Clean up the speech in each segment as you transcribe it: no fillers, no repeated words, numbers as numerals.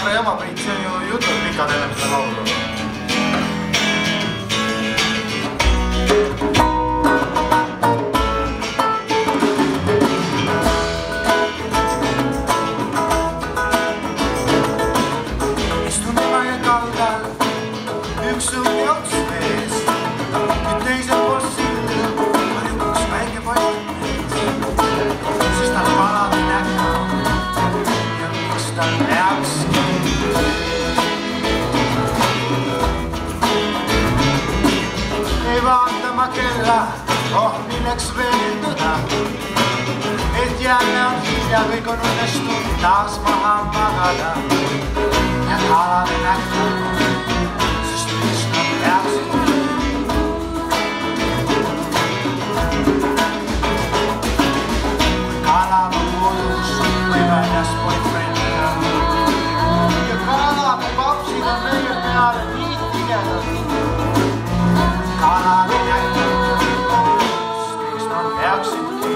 ära jama, Priit, see on ju jutud pikad enne seda laulu. Istun Emajõe kaldal, üks õnne ots mees, nüüd teisel pool silda, varjub üks väike paistab mees, sest ta kalad ei näka ja miks ta peakski. Ei vaatama kella, oh milleks veenduda, et jälle on hilja, kõik on õnnestunud taas maha magada ja kalad ei näka, sest miks nad peaksid. Kui kalad on kodus või väljaspool frenda ja kalad ja papsid on meie peale nii tigedad, kalad ei näka, sest miks nad peaksidki.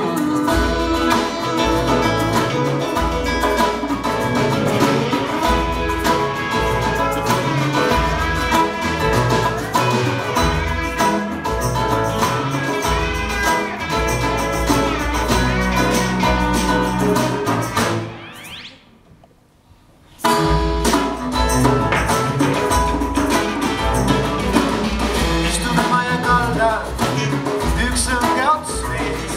Üks õnge ots mees,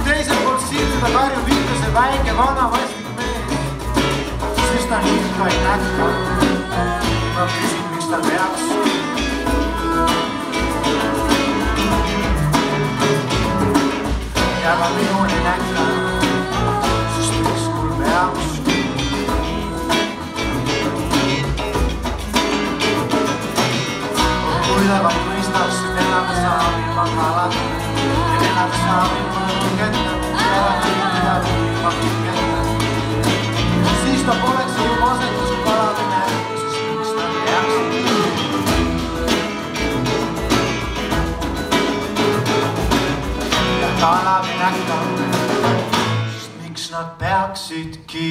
teisel pool silda karjub ikka see väike vana vastik mees, sest ta ikka ei näka. Ma küsin, miks ta peaks. Ja ka minu ei näka, sest miks mul peaks. Kui ta vaid mõistaks, et elada saab ilma kalada ja elada saab ilma õngeta, elada ilma õngeta, siis ta poleks ju asetus, kui kalad ei näka, sest miks ta peaksid. Ja kalad ei näka, sest miks nad peaksidki.